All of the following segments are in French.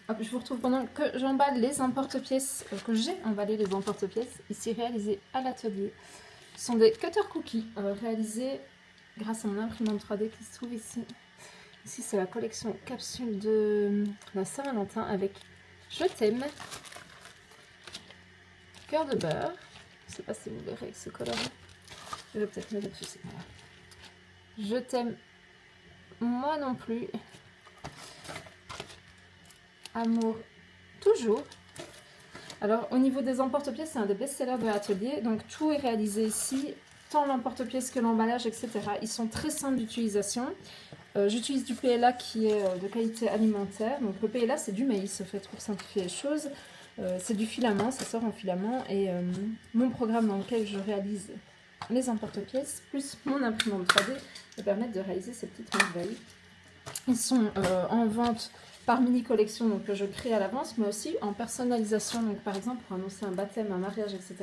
hop, je vous retrouve pendant que j'emballe les emporte-pièces, que j'ai emballé les emporte-pièces, ici réalisés à l'atelier. Ce sont des cutter cookies réalisés grâce à mon imprimante 3D qui se trouve ici. Ici, c'est la collection capsule de la Saint-Valentin avec Je t'aime, cœur de beurre. Je ne sais pas si vous verrez ce coloris. Je vais peut-être mettre dessus. Voilà. Je t'aime, moi non plus. Amour, toujours. Alors, au niveau des emporte-pièces, c'est un des best-sellers de l'atelier. Donc, tout est réalisé ici, tant l'emporte-pièce que l'emballage, etc. Ils sont très simples d'utilisation. J'utilise du PLA qui est de qualité alimentaire. Donc, le PLA, c'est du maïs, en fait, pour simplifier les choses. C'est du filament, ça sort en filament. Et mon programme dans lequel je réalise les emporte-pièces, plus mon imprimante 3D, me permettent de réaliser ces petites merveilles. Ils sont en vente par mini-collection, donc que je crée à l'avance, mais aussi en personnalisation. Donc par exemple, pour annoncer un baptême, un mariage, etc.,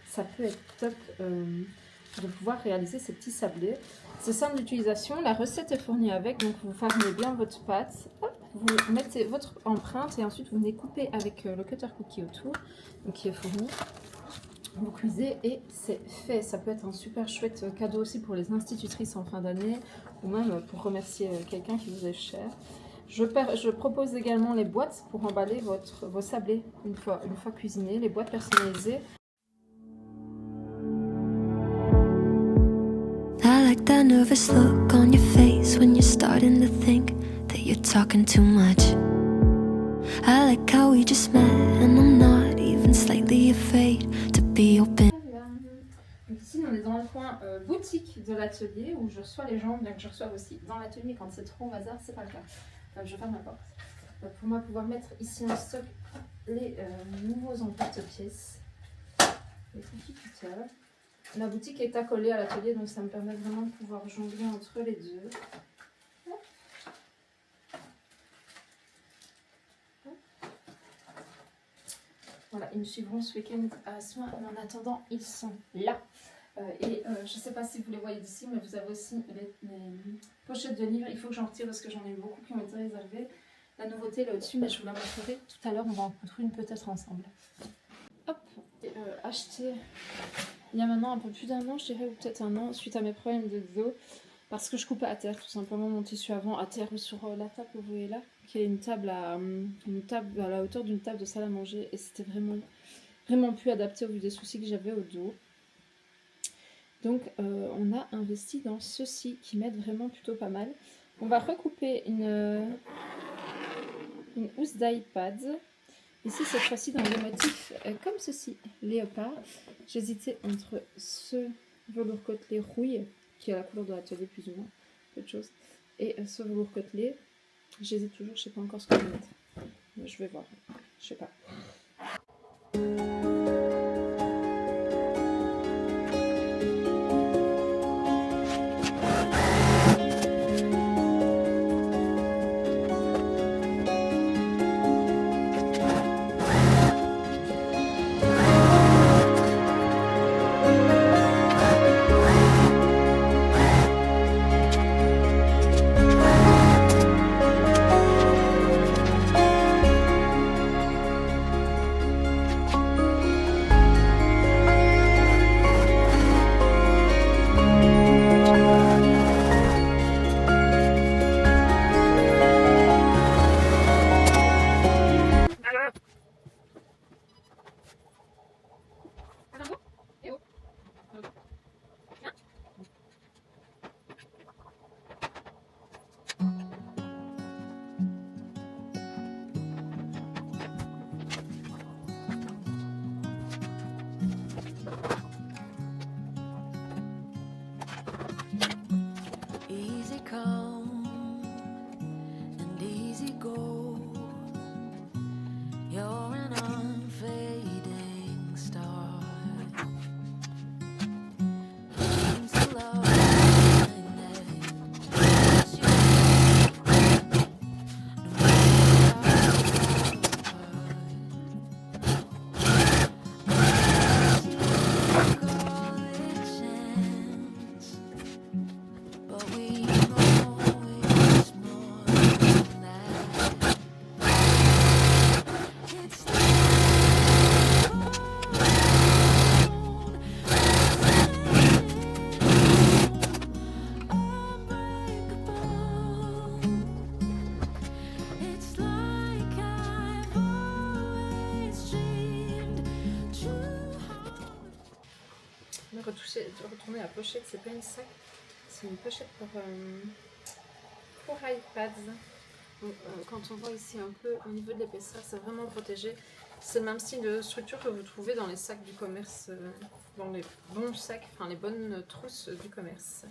ça peut être top de pouvoir réaliser ces petits sablés. C'est simple d'utilisation, la recette est fournie avec, donc vous fermez bien votre pâte, hop, vous mettez votre empreinte et ensuite vous venez couper avec le cutter cookie autour, donc qui est fourni. Vous cuisez et c'est fait. Ça peut être un super chouette cadeau aussi pour les institutrices en fin d'année ou même pour remercier quelqu'un qui vous est cher. Je propose également les boîtes pour emballer vos sablés une fois cuisinés, les boîtes personnalisées. I like that nervous look on your face when you're starting to think that you're talking too much. I like how we just met and I'm not even slightly afraid to be open. Donc ici on est dans le coin boutique de l'atelier où je reçois les gens, bien que je reçoive aussi dans l'atelier quand c'est trop au hasard, c'est pas le cas. Je ferme la porte. Pour moi pouvoir mettre ici en stock les nouveaux emporte-pièces, les conficuteurs. La boutique est accolée à l'atelier, donc ça me permet vraiment de pouvoir jongler entre les deux. Voilà, ils me suivront ce week-end à soin, mais en attendant, ils sont là. Je ne sais pas si vous les voyez d'ici, mais vous avez aussi les pochettes de livres. Il faut que j'en retire parce que j'en ai eu beaucoup qui ont été réservées. La nouveauté là au-dessus, mais je vous la montrerai tout à l'heure. On va en trouver une peut-être ensemble. Hop, acheté il y a maintenant un peu plus d'un an, je dirais, ou peut-être un an, suite à mes problèmes de dos. Parce que je coupais à terre, tout simplement, mon tissu avant à terre sur la table que vous voyez là, qui est une table à la hauteur d'une table de salle à manger. Et c'était vraiment plus adapté au vu des soucis que j'avais au dos. Donc on a investi dans ceci qui m'aide vraiment plutôt pas mal. On va recouper une housse d'iPad. Ici cette fois-ci dans des motifs comme ceci, léopard. J'hésitais entre ce velours côtelé rouille, qui est la couleur de l'atelier plus ou moins, peu de choses, et ce velours côtelé. J'hésite toujours, je sais pas encore ce que je vais mettre. Je vais voir, je sais pas. retourner la pochette, c'est pas une sac, c'est une pochette pour iPads. Donc, quand on voit ici un peu au niveau de l'épaisseur, c'est vraiment protégé. C'est le même style de structure que vous trouvez dans les sacs du commerce, dans les bons sacs, enfin les bonnes trousses du commerce.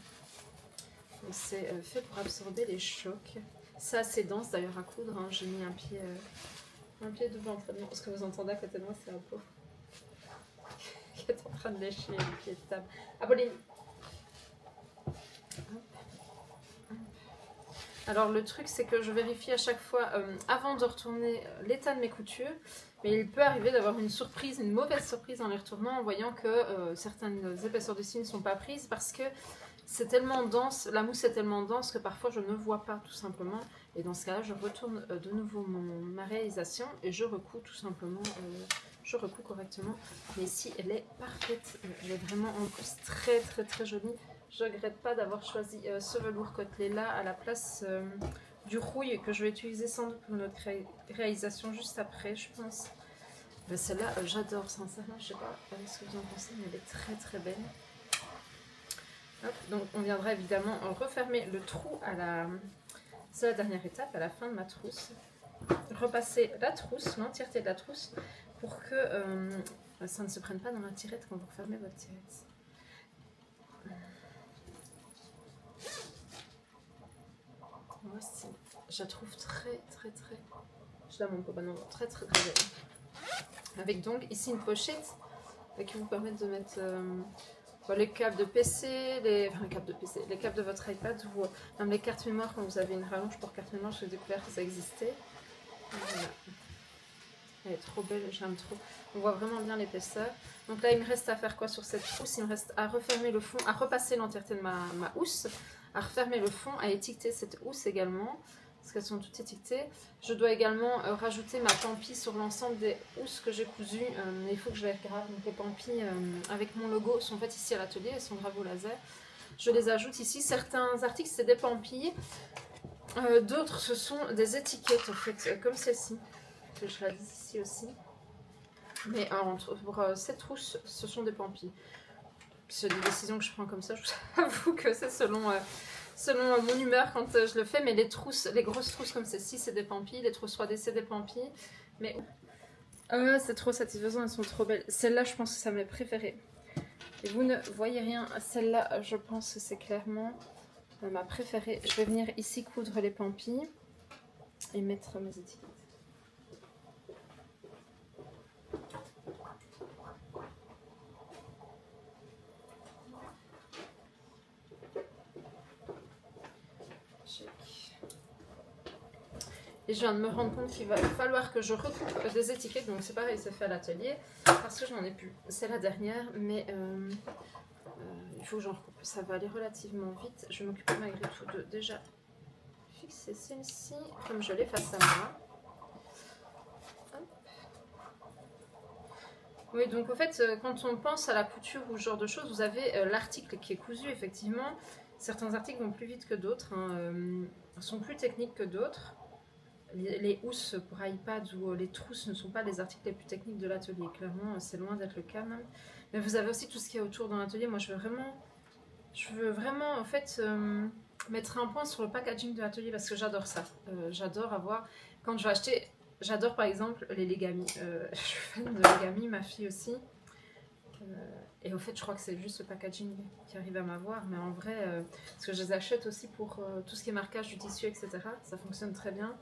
C'est fait pour absorber les chocs. C'est assez dense d'ailleurs à coudre, hein. J'ai mis un pied devant l'entraînement. Ce que vous entendez à côté de moi, c'est un pauvre qui est en train de lécher le pied de table. Apolline. Alors le truc, c'est que je vérifie à chaque fois avant de retourner l'état de mes coutures, mais il peut arriver d'avoir une surprise, une mauvaise surprise en les retournant, en voyant que certaines épaisseurs de scie ne sont pas prises parce que c'est tellement dense, la mousse est tellement dense que parfois je ne vois pas tout simplement. Et dans ce cas-là, je retourne de nouveau ma réalisation et je recous tout simplement, je recous correctement. Mais ici, elle est parfaite, elle est vraiment en plus très très très jolie. Je ne regrette pas d'avoir choisi ce velours côtelé là à la place du rouille que je vais utiliser sans doute pour notre réalisation juste après, je pense. Ben, celle-là, j'adore, sincèrement, je ne sais pas ce que vous en pensez, mais elle est très très belle. Hop, donc on viendra évidemment refermer le trou à c'est la dernière étape, à la fin de ma trousse. Repasser la trousse, l'entièreté de la trousse, pour que ça ne se prenne pas dans la tirette quand vous refermez votre tirette. Voici, je la trouve très très très, je la montre pas, non, très très très belle. Avec donc ici une pochette qui vous permet de mettre les câbles de PC, les câbles de votre iPad ou même les cartes mémoire quand vous avez une rallonge pour carte mémoire. J'ai découvert que ça existait. Voilà. Elle est trop belle, j'aime trop. On voit vraiment bien l'épaisseur. Donc là, il me reste à faire quoi sur cette housse? Il me reste à refermer le fond, à repasser l'entièreté de ma housse, à refermer le fond, à étiqueter cette housse également, parce qu'elles sont toutes étiquetées. Je dois également rajouter ma pampille sur l'ensemble des housses que j'ai cousues. Il faut que je les grave. Donc les pampilles avec mon logo sont faites ici à l'atelier, elles sont gravées au laser. Je les ajoute ici. Certains articles, c'est des pampilles. D'autres, ce sont des étiquettes, en fait, comme celle-ci. Je la dis ici aussi. Mais pour cette housse, ce sont des pampilles. C'est des décisions que je prends comme ça. Je vous avoue que c'est selon mon humeur quand je le fais. Mais les grosses trousses comme celle-ci, c'est des pampilles. Les trousses 3D, c'est des pampilles. Mais c'est trop satisfaisant, elles sont trop belles. Celle-là, je pense que c'est mes préférées. Et vous ne voyez rien. Celle-là, je pense que c'est clairement ma préférée. Je vais venir ici coudre les pampilles et mettre mes étiquettes. Et je viens de me rendre compte qu'il va falloir que je recoupe des étiquettes. Donc c'est pareil, c'est fait à l'atelier. Parce que je n'en ai plus. C'est la dernière. Mais il faut que j'en recoupe. Ça va aller relativement vite. Je m'occupe malgré tout de déjà fixer celle-ci. Comme je l'ai face à moi. Hop. Oui, donc en fait, quand on pense à la couture ou ce genre de choses, vous avez l'article qui est cousu, effectivement. Certains articles vont plus vite que d'autres. Sont plus techniques que d'autres. Les housses pour iPad ou les trousses ne sont pas les articles les plus techniques de l'atelier. Clairement, c'est loin d'être le cas même. Mais vous avez aussi tout ce qui est autour dans l'atelier. Moi, je veux vraiment en fait mettre un point sur le packaging de l'atelier parce que j'adore ça. J'adore avoir, quand je vais acheter, j'adore par exemple les Legami. Je suis fan de Legami, ma fille aussi. Et au fait, je crois que c'est juste le packaging qui arrive à m'avoir. Mais en vrai, parce que je les achète aussi pour tout ce qui est marquage du tissu, etc. Ça fonctionne très bien.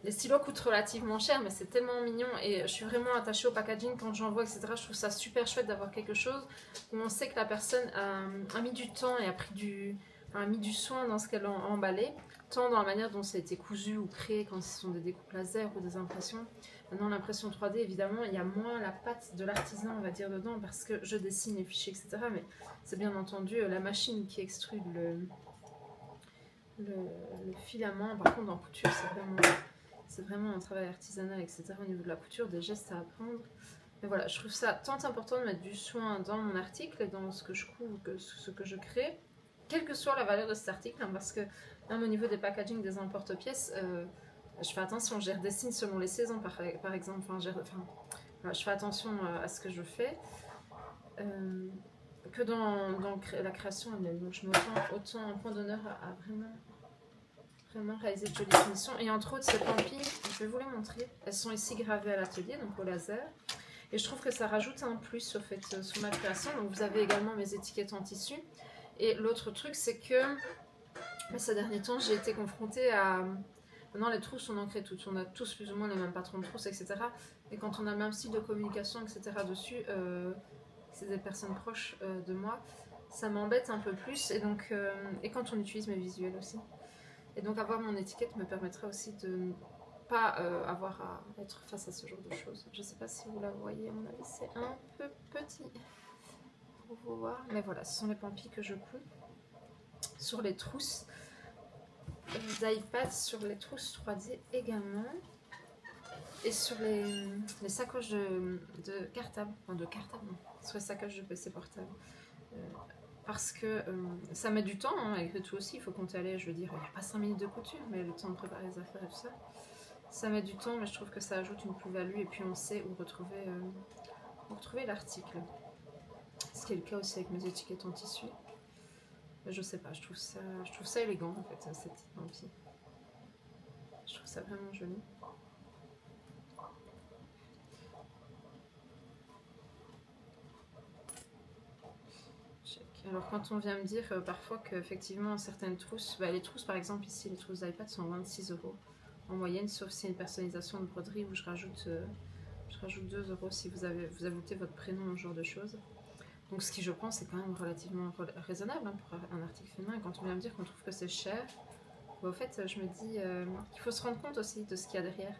Les stylos coûtent relativement cher, mais c'est tellement mignon et je suis vraiment attachée au packaging quand j'en vois, etc. Je trouve ça super chouette d'avoir quelque chose où on sait que la personne a mis du temps et a mis du soin dans ce qu'elle a emballé, tant dans la manière dont ça a été cousu ou créé quand ce sont des découpes laser ou des impressions. Maintenant, l'impression 3D, évidemment, il y a moins la patte de l'artisan, on va dire, dedans parce que je dessine les fichiers, etc. Mais c'est bien entendu la machine qui extrude le filament. Par contre, en couture, c'est vraiment un travail artisanal, etc. Au niveau de la couture, des gestes à apprendre. Mais voilà, je trouve ça tant important de mettre du soin dans mon article, dans ce que je couvre, ce que je crée, quelle que soit la valeur de cet article, hein, parce que même au niveau des packaging des emporte-pièces, je fais attention, je redessine selon les saisons, par exemple. Voilà, je fais attention à ce que je fais. que dans la création elle-même. Donc je mets autant un point d'honneur à vraiment réaliser de jolies finitions. Et entre autres, ces pampilles, je vais vous les montrer. Elles sont ici gravées à l'atelier, donc au laser. Et je trouve que ça rajoute un plus au fait sur ma création. Donc vous avez également mes étiquettes en tissu. Et l'autre truc, c'est que ces derniers temps, j'ai été confrontée à... Maintenant, les trousses sont ancrées toutes. On a tous plus ou moins les mêmes patrons de trousses, etc. Et quand on a le même style de communication, etc. dessus, c'est des personnes proches de moi, ça m'embête un peu plus. Et donc, et quand on utilise mes visuels aussi. Et donc avoir mon étiquette me permettrait aussi de ne pas avoir à être face à ce genre de choses. Je ne sais pas si vous la voyez, à mon avis c'est un peu petit pour vous voir. Mais voilà, ce sont les pampilles que je couds sur les trousses d'iPad, sur les trousses 3D également. Et sur les sacoches de cartable, enfin de cartable, non, sur les sacoches de PC portable. Parce que ça met du temps, hein, malgré tout aussi, il faut compter aller, je veux dire, il n'y a pas 5 minutes de couture, mais le temps de préparer les affaires et tout ça. Ça met du temps, mais je trouve que ça ajoute une plus-value et puis on sait où retrouver l'article. Ce qui est le cas aussi avec mes étiquettes en tissu. Mais je sais pas, je trouve ça élégant en fait, cette petite pampille. Je trouve ça vraiment joli. Alors quand on vient me dire parfois qu'effectivement certaines trousses, les trousses par exemple ici, les trousses d'iPad sont 26 € en moyenne, sauf si c'est une personnalisation de broderie où je rajoute 2 € si vous ajoutez votre prénom, ce genre de choses. Donc ce qui je pense est quand même relativement raisonnable hein, pour un article féminin. Et quand on vient me dire qu'on trouve que c'est cher, au fait je me dis qu'il faut se rendre compte aussi de ce qu'il y a derrière.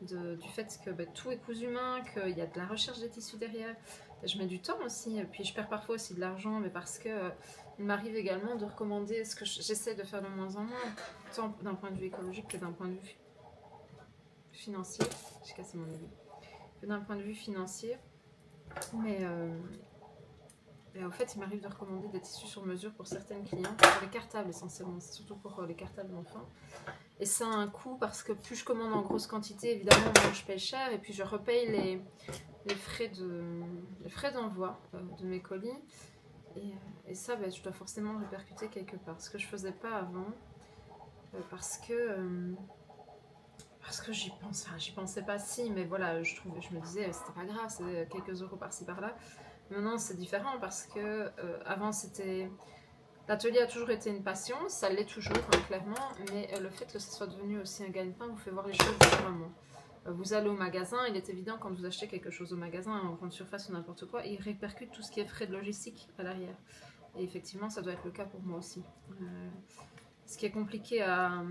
Du fait que tout est cousu main, qu'il y a de la recherche des tissus derrière. Je mets du temps aussi, et puis je perds parfois aussi de l'argent, mais parce que il m'arrive également de recommander ce que j'essaie de faire de moins en moins, tant d'un point de vue écologique que d'un point de vue financier. J'ai cassé mon avis. Que d'un point de vue financier. Mais au fait, il m'arrive de recommander des tissus sur mesure pour certaines clientes, pour les cartables essentiellement, c'est surtout pour les cartables d'enfants. Et ça a un coût parce que plus je commande en grosse quantité, évidemment, moins je paye cher. Et puis je repaye les frais d'envoi de mes colis. Et ça, je dois forcément le répercuter quelque part. Ce que je ne faisais pas avant. Parce que j'y pense. Enfin, j'y pensais pas si, mais voilà, je me disais, c'était pas grave, c'est quelques euros par-ci par-là. Maintenant, c'est différent parce que avant, c'était... L'atelier a toujours été une passion, ça l'est toujours, clairement, mais le fait que ce soit devenu aussi un gagne-pain vous fait voir les choses différemment. Vous allez au magasin, il est évident quand vous achetez quelque chose au magasin, en grande surface ou n'importe quoi, il répercute tout ce qui est frais de logistique à l'arrière. Et effectivement, ça doit être le cas pour moi aussi. Ce qui est compliqué à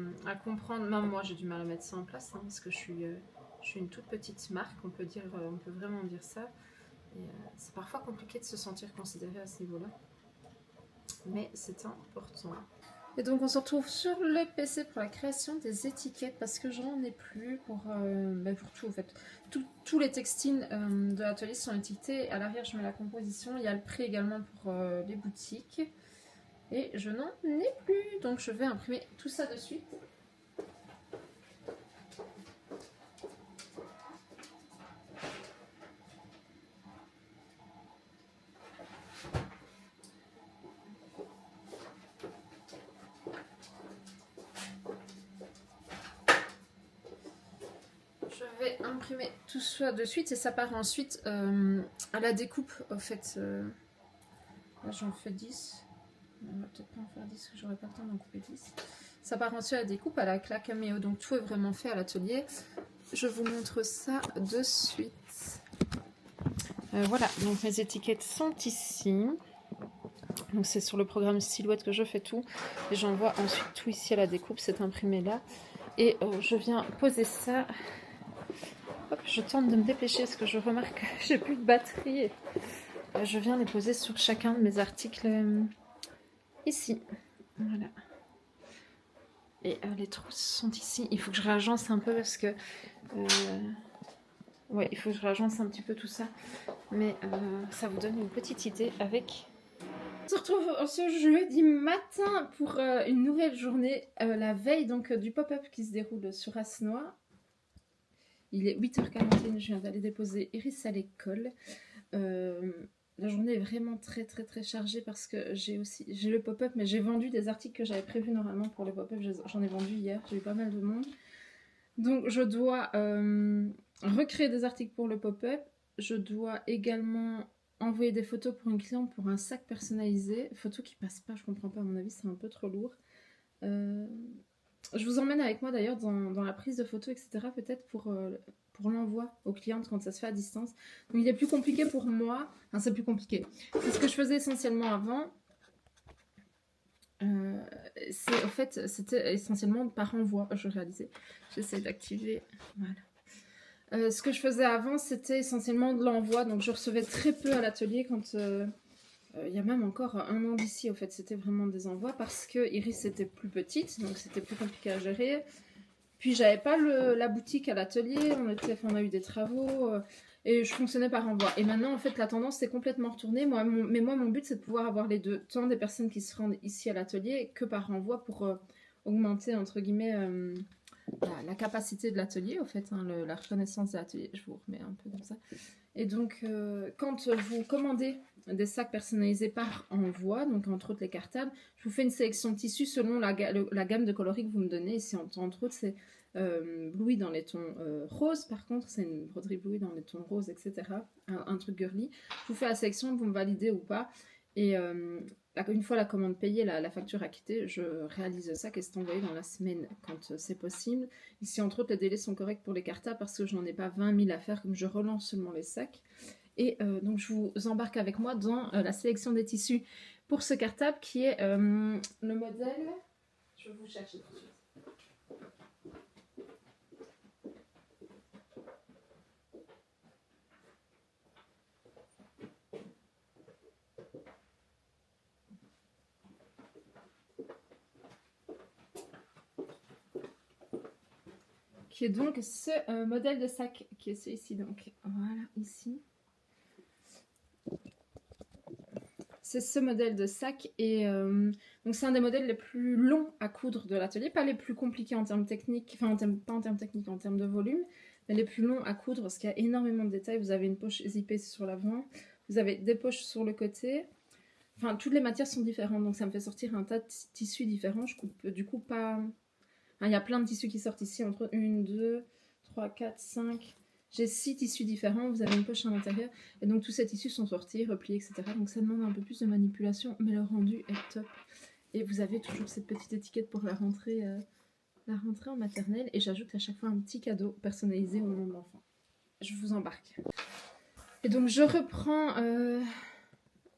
comprendre, même moi j'ai du mal à mettre ça en place, hein, parce que je suis une toute petite marque, on peut vraiment dire ça. Et c'est parfois compliqué de se sentir considéré à ce niveau-là. Mais c'est important. Et donc on se retrouve sur le PC pour la création des étiquettes parce que j'en ai plus pour tout en fait. Tous les textiles de l'atelier sont étiquetés. À l'arrière je mets la composition. Il y a le prix également pour les boutiques. Et je n'en ai plus. Donc je vais imprimer tout ça de suite. Je vais imprimer tout ça de suite et ça part ensuite à la découpe. Au fait, là j'en fais 10. On va peut-être pas en faire 10 parce que j'aurai pas le temps d'en couper 10. Ça part ensuite à la découpe à la claque à méo. Donc tout est vraiment fait à l'atelier. Je vous montre ça de suite. Voilà, donc mes étiquettes sont ici. Donc c'est sur le programme Silhouette que je fais tout. Et j'envoie ensuite tout ici à la découpe. C'est imprimé là. Et je viens poser ça. Hop, je tente de me dépêcher parce que je remarque que j'ai plus de batterie. Et, je viens les poser sur chacun de mes articles ici. Voilà. Et les trousses sont ici. Il faut que je réagence un peu parce que... ouais, il faut que je réagence un petit peu tout ça. Mais ça vous donne une petite idée avec... On se retrouve ce jeudi matin pour une nouvelle journée. La veille donc du pop-up qui se déroule sur Assenois. Il est 8h41, je viens d'aller déposer Iris à l'école. la journée est vraiment très chargée parce que j'ai le pop-up, mais j'ai vendu des articles que j'avais prévus normalement pour le pop-up. J'en ai vendu hier, j'ai eu pas mal de monde. Donc je dois recréer des articles pour le pop-up. Je dois également envoyer des photos pour une cliente pour un sac personnalisé. Photos qui passent pas, je comprends pas, à mon avis c'est un peu trop lourd. Je vous emmène avec moi d'ailleurs dans la prise de photos, etc. peut-être pour l'envoi aux clientes quand ça se fait à distance. Donc il est plus compliqué pour moi. Enfin, c'est plus compliqué. C'est ce que je faisais essentiellement avant. En fait, c'était essentiellement par envoi. Je réalisais. J'essaie d'activer. Voilà. Ce que je faisais avant, c'était essentiellement de l'envoi. Donc je recevais très peu à l'atelier quand... il y a même encore un an d'ici, au fait, c'était vraiment des envois parce que Iris était plus petite, donc c'était plus compliqué à gérer. Puis j'avais pas la boutique à l'atelier, on a eu des travaux et je fonctionnais par envoi. Et maintenant, en fait, la tendance s'est complètement retournée. Mais moi, mon but, c'est de pouvoir avoir les deux, tant des personnes qui se rendent ici à l'atelier que par envoi pour augmenter, entre guillemets, la capacité de l'atelier, au fait, hein, la reconnaissance de l'atelier. Je vous remets un peu comme ça. Et donc, quand vous commandez des sacs personnalisés par envoi, donc entre autres les cartables, je vous fais une sélection de tissus selon la gamme de coloris que vous me donnez. Ici, entre autres, c'est Bluey dans les tons roses. Par contre, c'est une broderie Bluey dans les tons roses, etc. Un truc girly. Je vous fais la sélection, vous me validez ou pas. Et une fois la commande payée, la facture acquittée, je réalise ça qui est envoyé dans la semaine quand c'est possible. Ici, entre autres, les délais sont corrects pour les cartables parce que je n'en ai pas 20 000 à faire, comme je relance seulement les sacs. Et donc, je vous embarque avec moi dans la sélection des tissus pour ce cartable qui est le modèle... Je vais vous chercher tout de suite. Qui est donc ce modèle de sac qui est celui-ci. Donc voilà, ici. C'est ce modèle de sac et donc c'est un des modèles les plus longs à coudre de l'atelier, pas les plus compliqués en termes techniques, enfin pas en termes techniques, en termes de volume, mais les plus longs à coudre parce qu'il y a énormément de détails. Vous avez une poche zippée sur l'avant, vous avez des poches sur le côté. Enfin, toutes les matières sont différentes, donc ça me fait sortir un tas de tissus différents. Je coupe du coup pas... Il y a plein de tissus qui sortent ici, entre 1, 2, 3, 4, 5. J'ai 6 tissus différents, vous avez une poche à l'intérieur. Et donc tous ces tissus sont sortis, repliés, etc. Donc ça demande un peu plus de manipulation, mais le rendu est top. Et vous avez toujours cette petite étiquette pour la rentrée en maternelle. Et j'ajoute à chaque fois un petit cadeau personnalisé au nom de l'enfant. Je vous embarque. Et donc je reprends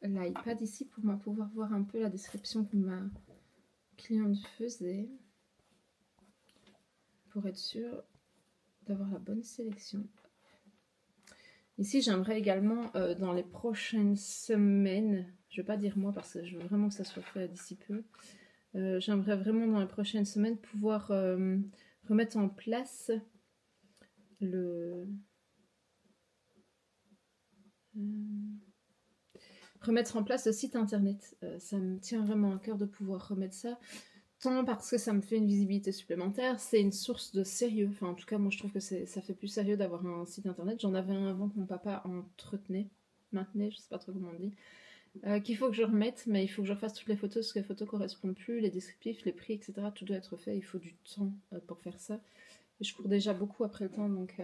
l'iPad ici pour pouvoir voir un peu la description que ma cliente faisait. Pour être sûr d'avoir la bonne sélection. Ici, j'aimerais également, dans les prochaines semaines, je ne vais pas dire moi parce que je veux vraiment que ça soit fait d'ici peu, j'aimerais vraiment dans les prochaines semaines pouvoir remettre en place le site internet. Ça me tient vraiment à cœur de pouvoir remettre ça. Tant parce que ça me fait une visibilité supplémentaire, c'est une source de sérieux. Enfin, en tout cas, moi, je trouve que ça fait plus sérieux d'avoir un site internet. J'en avais un avant que mon papa maintenait, je sais pas trop comment on dit, qu'il faut que je remette, mais il faut que je refasse toutes les photos, parce que les photos correspondent plus, les descriptifs, les prix, etc. Tout doit être fait, il faut du temps pour faire ça. Et je cours déjà beaucoup après le temps, donc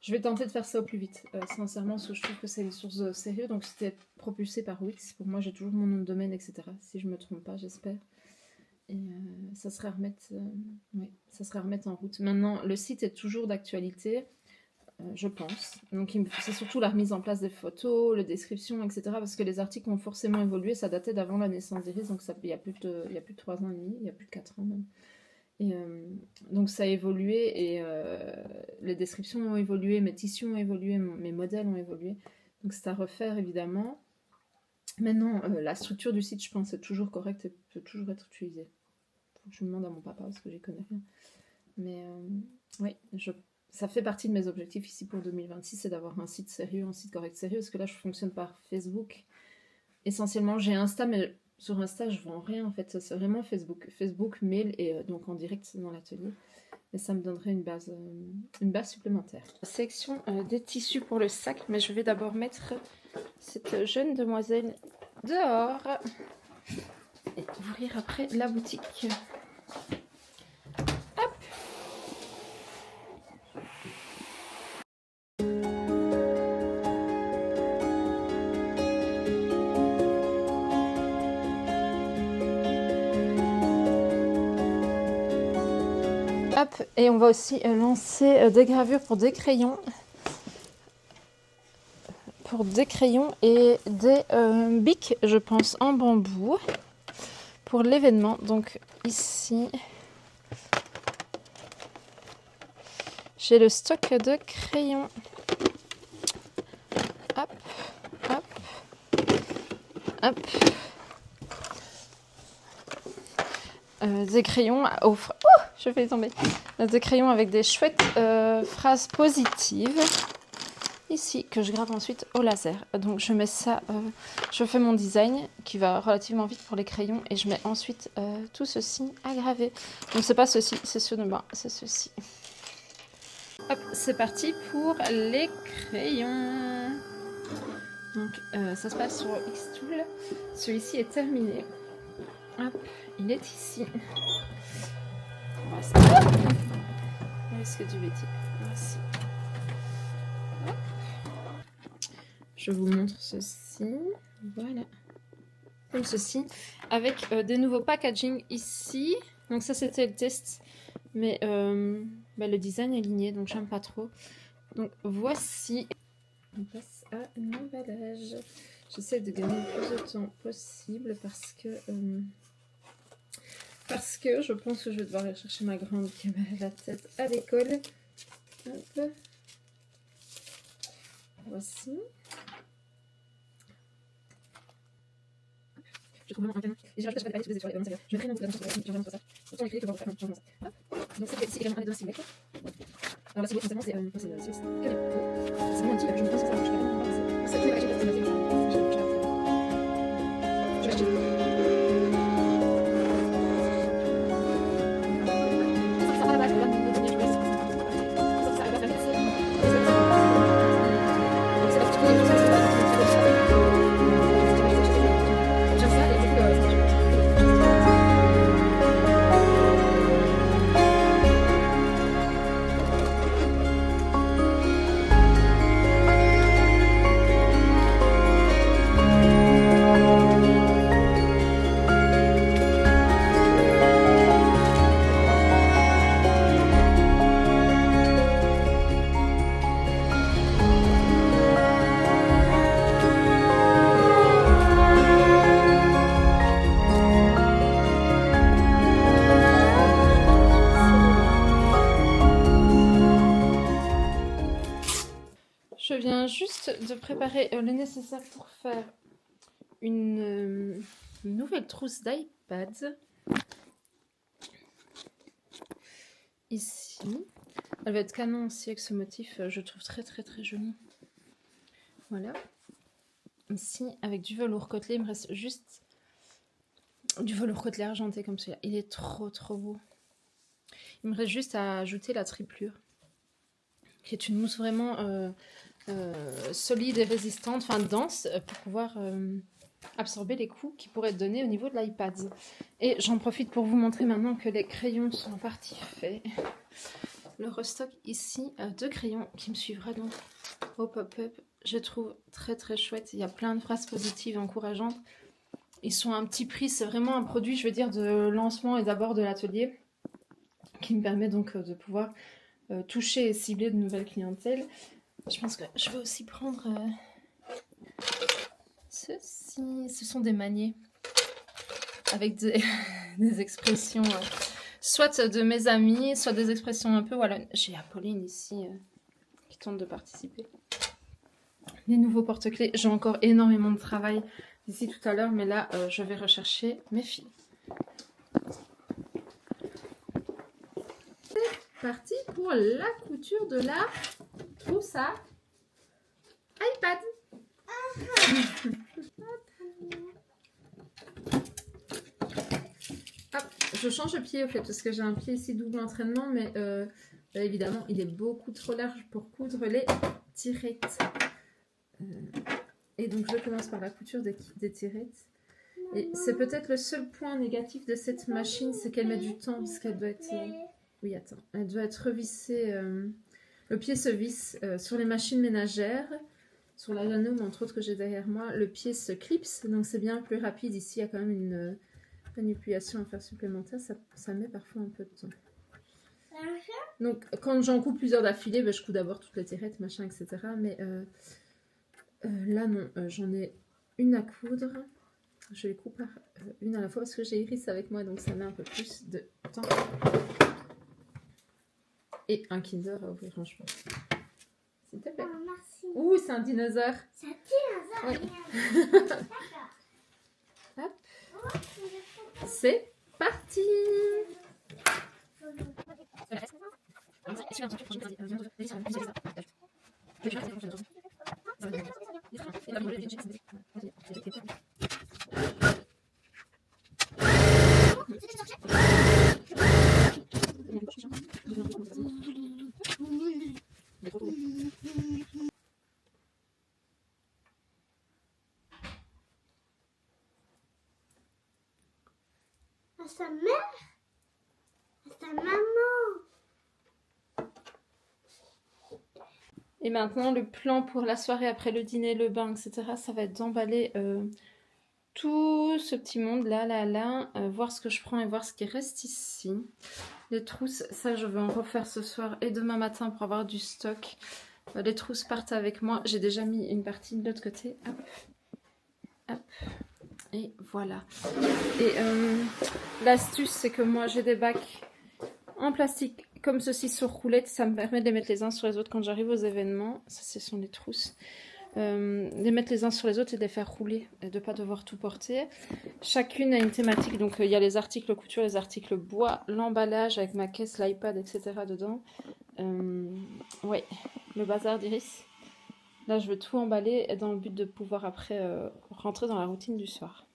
je vais tenter de faire ça au plus vite. Sincèrement, parce que je trouve que c'est une source de sérieux, donc c'était propulsé par Wix. Pour moi, j'ai toujours mon nom de domaine, etc. Si je me trompe pas, j'espère. Et ça serait à remettre en route. Maintenant, le site est toujours d'actualité, je pense. Donc, c'est surtout la remise en place des photos, les descriptions, etc. Parce que les articles ont forcément évolué. Ça datait d'avant la naissance d'Iris, donc il y a plus de 3 ans et demi, il y a plus de 4 ans même. Et donc, ça a évolué et les descriptions ont évolué, mes tissus ont évolué, mes modèles ont évolué. Donc, c'est à refaire, évidemment. Maintenant, la structure du site, je pense, est toujours correcte et peut toujours être utilisée. Faut que je demande à mon papa parce que j'y connais rien. Mais oui, ça fait partie de mes objectifs ici pour 2026, c'est d'avoir un site sérieux, un site correct sérieux, parce que là je fonctionne par Facebook. Essentiellement j'ai Insta, mais sur Insta je vends rien en fait, c'est vraiment Facebook, mail et donc en direct dans l'atelier. Et ça me donnerait une base supplémentaire. Sélection des tissus pour le sac, mais je vais d'abord mettre cette jeune demoiselle dehors et ouvrir après la boutique. Hop. Hop, et on va aussi lancer des gravures pour des crayons. Et des bics, je pense, en bambou pour l'événement. Donc ici, j'ai le stock de crayons. Hop, hop, hop. Des crayons au... Oh, je vais tomber. Des crayons avec des chouettes phrases positives. Ici, que je grave ensuite au laser. Donc je mets ça, je fais mon design qui va relativement vite pour les crayons et je mets ensuite tout ceci à graver. Donc c'est pas ceci, c'est ceux de bas, c'est ceci. Hop, c'est parti pour les crayons. Donc ça se passe sur Xtool. Celui-ci est terminé. Hop, il est ici. Voici. Risque du bêtis. Voici. Hop. Je vous montre ceci. Voilà. Comme ceci. Avec des nouveaux packaging ici. Donc ça c'était le test. Mais le design est ligné. Donc j'aime pas trop. Donc voici. On passe à l'emballage. J'essaie de gagner le plus de temps possible parce que je pense que je vais devoir aller chercher ma grande qui a la tête à l'école. Hop. Voici. Je trouve vraiment un canon. Et je rajoute pas de palette, sur les étoiles, je vais créer un peu d'attention sur la ça. Autant les clés que je vais faire un changement. Donc c'est ici également un des silhouettes. Alors la silhouette essentiellement c'est vraiment un petit, je me pense que ça marche vraiment. C'est ça que je vais acheter parce que je vais acheter. Je viens juste de préparer le nécessaire pour faire une nouvelle trousse d'iPad. Ici. Elle va être canon aussi avec ce motif, je trouve très très très joli. Voilà. Ici, avec du velours côtelé, il me reste juste du velours côtelé argenté comme celui-là. Il est trop trop beau. Il me reste juste à ajouter la triplure, qui est une mousse vraiment solide et résistante, enfin dense, pour pouvoir absorber les coups qui pourraient être donnés au niveau de l'iPad. Et j'en profite pour vous montrer maintenant que les crayons sont en partie faits. Le restock ici de crayons qui me suivra donc au pop-up, je trouve très très chouette. Il y a plein de phrases positives encourageantes. Ils sont à un petit prix, c'est vraiment un produit, je veux dire, de lancement et d'abord de l'atelier, qui me permet donc de pouvoir toucher et cibler de nouvelles clientèles. Je pense que je vais aussi prendre ceci. Ce sont des maniers avec des expressions, soit de mes amis, soit des expressions un peu... Voilà, j'ai Apolline ici qui tente de participer. Les nouveaux porte-clés, j'ai encore énormément de travail d'ici tout à l'heure, mais là, je vais rechercher mes fils. C'est parti pour la couture de la trousse à iPad. Hop, je change de pied au fait parce que j'ai un pied ici double entraînement, mais évidemment il est beaucoup trop large pour coudre les tirettes. Et donc je commence par la couture des tirettes. Et c'est peut-être le seul point négatif de cette machine, c'est qu'elle met du temps, parce qu'elle doit être... Oui, attends. Elle doit être revissée... Le pied se visse sur les machines ménagères. Sur la Janome, entre autres, que j'ai derrière moi, le pied se clipse, donc c'est bien plus rapide. Ici, il y a quand même une manipulation à faire supplémentaire. Ça met parfois un peu de temps. Donc, quand j'en coupe plusieurs d'affilée, ben, je couds d'abord toutes les tirettes, machin, etc. Mais là, non. J'en ai une à coudre. Je les coupe une à la fois parce que j'ai Iris avec moi, donc ça met un peu plus de temps. Et un Kinder à ouvrir, franchement. S'il te plaît. Oh, merci. Ouh, c'est un dinosaure. C'est un dinosaure. Hop. C'est parti. À sa mère, à sa maman. Et maintenant, le plan pour la soirée après le dîner, le bain, etc., ça va être d'emballer tout ce petit monde là, voir ce que je prends et voir ce qui reste ici. Les trousses, ça je vais en refaire ce soir et demain matin pour avoir du stock. Les trousses partent avec moi. J'ai déjà mis une partie de l'autre côté. Hop. Hop. Et voilà. Et l'astuce, c'est que moi j'ai des bacs en plastique comme ceci sur roulette. Ça me permet de les mettre les uns sur les autres quand j'arrive aux événements. Ça, ce sont les trousses. Les mettre les uns sur les autres et de les faire rouler et de ne pas devoir tout porter. Chacune a une thématique, donc il y a les articles couture, les articles bois, l'emballage avec ma caisse, l'iPad, etc. dedans. Ouais, le bazar d'Iris. Là, je veux tout emballer dans le but de pouvoir après rentrer dans la routine du soir.